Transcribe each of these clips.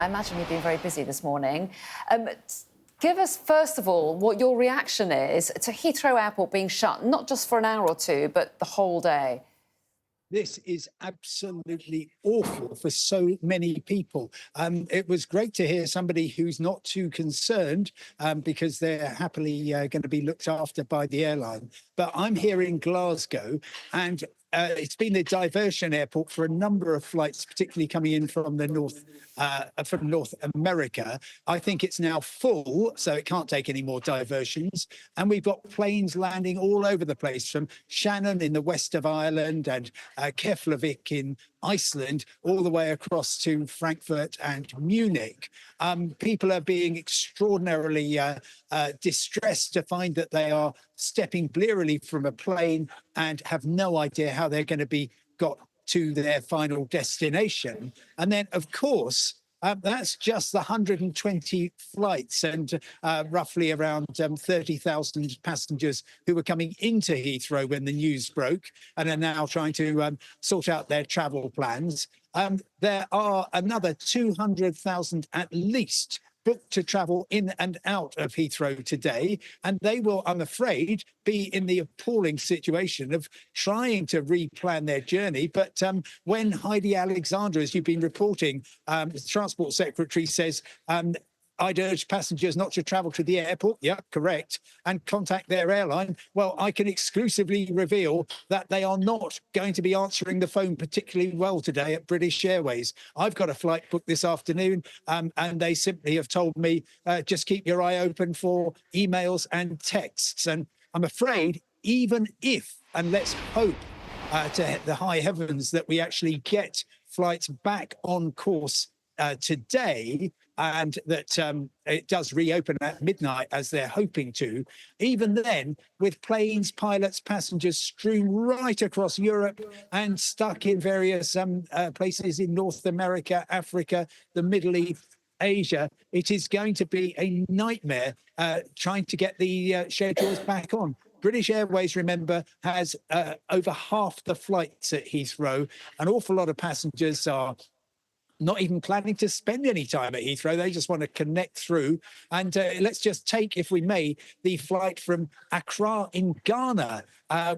I imagine you've been very busy this morning. Give us, first of all, what your reaction is to Heathrow Airport being shut, not just for an hour or two, but the whole day. This is absolutely awful for so many people. It was great to hear somebody who's not too concerned because they're happily going to be looked after by the airline. But I'm here in Glasgow, and it's been the diversion airport for a number of flights, particularly coming in from the from North America. I think it's now full, so it can't take any more diversions. And we've got planes landing all over the place, from Shannon in the west of Ireland and Keflavik in Iceland, all the way across to Frankfurt and Munich. People are being extraordinarily distressed to find that they are stepping blearily from a plane and have no idea how they're going to be got to their final destination. And then, of course, that's just the 120 flights and roughly around 30,000 passengers who were coming into Heathrow when the news broke and are now trying to sort out their travel plans. There are another 200,000 at least booked to travel in and out of Heathrow today, and they will, I'm afraid, be in the appalling situation of trying to replan their journey. But when Heidi Alexander, as you've been reporting, the Transport Secretary says, I'd urge passengers not to travel to the airport. Yeah, correct. And contact their airline. Well, I can exclusively reveal that they are not going to be answering the phone particularly well today at British Airways. I've got a flight booked this afternoon, and they simply have told me, just keep your eye open for emails and texts. And I'm afraid, even if, and let's hope to the high heavens that we actually get flights back on course today, and that it does reopen at midnight as they're hoping to. Even then, with planes, pilots, passengers strewn right across Europe and stuck in various places in North America, Africa, the Middle East, Asia, it is going to be a nightmare trying to get the schedules back on. British Airways, remember, has over half the flights at Heathrow. An awful lot of passengers are not even planning to spend any time at Heathrow. They just want to connect through. And let's just take, if we may, the flight from Accra in Ghana,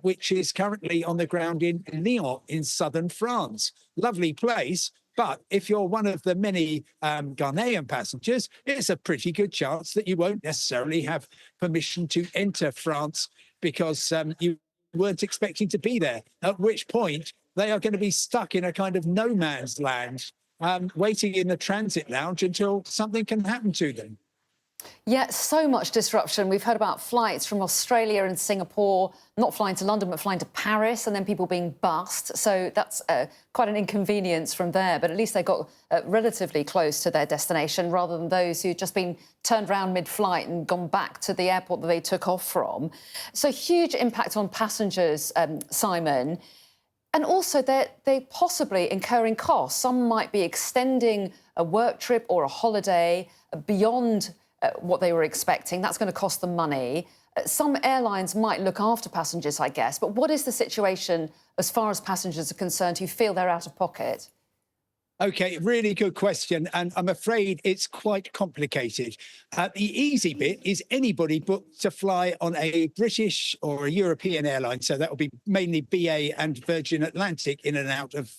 which is currently on the ground in Lyon in southern France. Lovely place. But if you're one of the many Ghanaian passengers, it's a pretty good chance that you won't necessarily have permission to enter France because you weren't expecting to be there, at which point they are going to be stuck in a kind of no man's land, waiting in the transit lounge until something can happen to them. Yeah, so much disruption. We've heard about flights from Australia and Singapore, not flying to London, but flying to Paris, and then people being bussed. So that's quite an inconvenience from there. But at least they got relatively close to their destination rather than those who'd just been turned around mid-flight and gone back to the airport that they took off from. So huge impact on passengers, Simon. And also, they're possibly incurring costs. Some might be extending a work trip or a holiday beyond what they were expecting. That's going to cost them money. Some airlines might look after passengers, I guess. But what is the situation as far as passengers are concerned who feel they're out of pocket? OK, really good question. And I'm afraid it's quite complicated. The easy bit is anybody booked to fly on a British or a European airline. So that will be mainly BA and Virgin Atlantic in and out of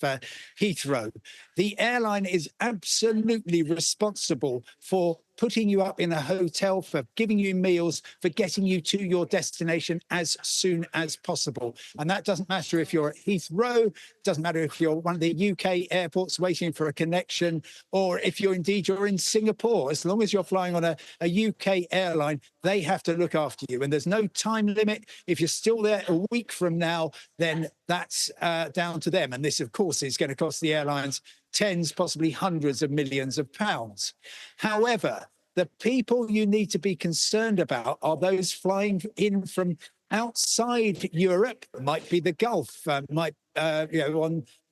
Heathrow. The airline is absolutely responsible for putting you up in a hotel, for giving you meals, for getting you to your destination as soon as possible. And that doesn't matter if you're at Heathrow, doesn't matter if you're one of the UK airports waiting for a connection, or if you're in Singapore. As long as you're flying on a UK airline, they have to look after you. And there's no time limit. If you're still there a week from now, then that's down to them. And this, of course, is going to cost the airlines tens, possibly hundreds of millions of pounds. However, the people you need to be concerned about are those flying in from outside Europe. It might be the Gulf, on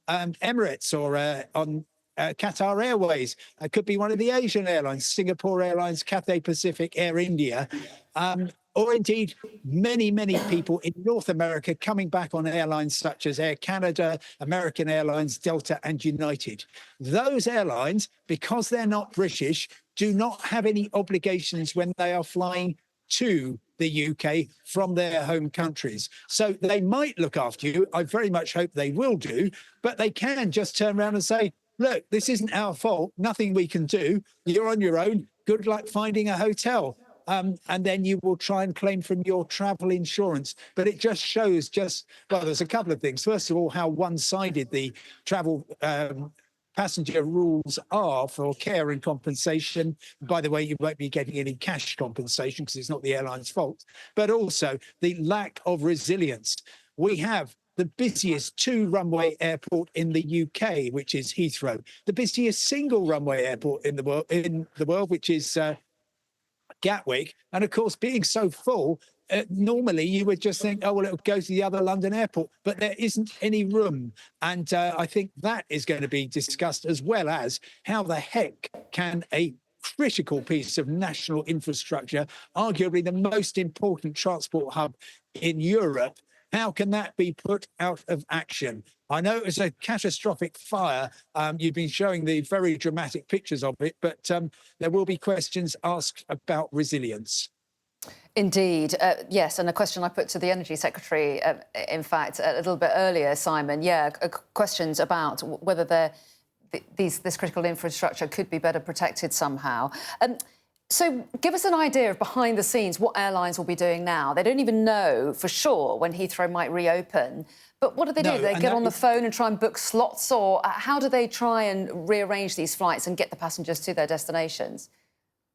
Emirates or on Qatar Airways. It could be one of the Asian airlines, Singapore Airlines, Cathay Pacific, Air India. or indeed many people in North America coming back on airlines such as Air Canada, American Airlines, Delta and United. Those airlines, because they're not British, do not have any obligations when they are flying to the UK from their home countries. So they might look after you. I very much hope they will do, but they can just turn around and say, look, this isn't our fault. Nothing we can do. You're on your own. Good luck finding a hotel. And then you will try and claim from your travel insurance. But it just shows well, there's a couple of things. First of all, how one-sided the travel passenger rules are for care and compensation. By the way, you won't be getting any cash compensation because it's not the airline's fault, but also the lack of resilience. We have the busiest two-runway airport in the UK, which is Heathrow, the busiest single runway airport in the world, which is Gatwick. And of course, being so full, normally you would just think, oh, well, it'll go to the other London airport, but there isn't any room. And I think that is going to be discussed, as well as how the heck can a critical piece of national infrastructure, arguably the most important transport hub in Europe, how can that be put out of action? I know it was a catastrophic fire. You've been showing the very dramatic pictures of it, but there will be questions asked about resilience. Indeed, yes, and a question I put to the Energy Secretary, in fact, a little bit earlier, Simon. Yeah, questions about whether this critical infrastructure could be better protected somehow. So give us an idea of behind the scenes what airlines will be doing now. They don't even know for sure when Heathrow might reopen. But what do they do? They get on the phone and try and book slots, or how do they try and rearrange these flights and get the passengers to their destinations?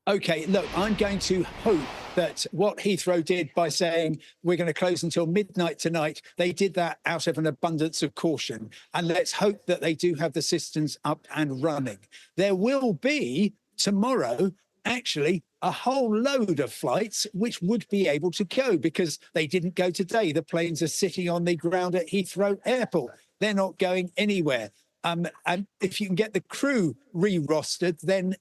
OK, look, I'm going to hope that what Heathrow did by saying we're going to close until midnight tonight, they did that out of an abundance of caution. And let's hope that they do have the systems up and running. There will be tomorrow actually a whole load of flights which would be able to go because they didn't go today. The planes are sitting on the ground at Heathrow Airport. They're not going anywhere. And if you can get the crew re-rostered, then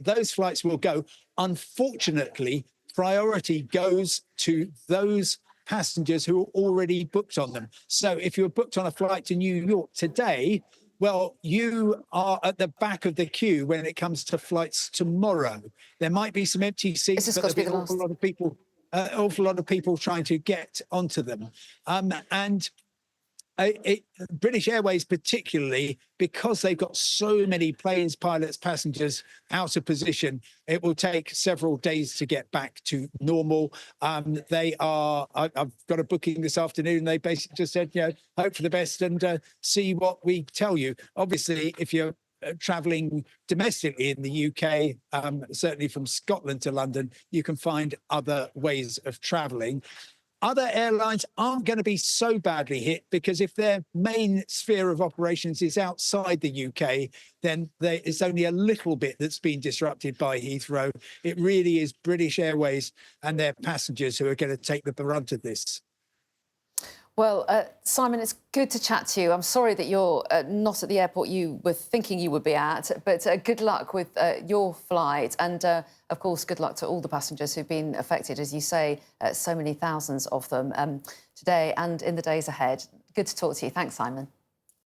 those flights will go. Unfortunately, priority goes to those passengers who are already booked on them. So if you're booked on a flight to New York today, well, you are at the back of the queue when it comes to flights tomorrow. There might be some empty seats, but there'll be an awful lot of people trying to get onto them. British Airways particularly, because they've got so many planes, pilots, passengers out of position, it will take several days to get back to normal. I've got a booking this afternoon. They basically just said, hope for the best and see what we tell you. Obviously, if you're travelling domestically in the UK, certainly from Scotland to London, you can find other ways of travelling. Other airlines aren't going to be so badly hit because if their main sphere of operations is outside the UK, then it's only a little bit that's been disrupted by Heathrow. It really is British Airways and their passengers who are going to take the brunt of this. Well, Simon, it's good to chat to you. I'm sorry that you're not at the airport you were thinking you would be at, but good luck with your flight. And, of course, good luck to all the passengers who've been affected, as you say, so many thousands of them today and in the days ahead. Good to talk to you. Thanks, Simon.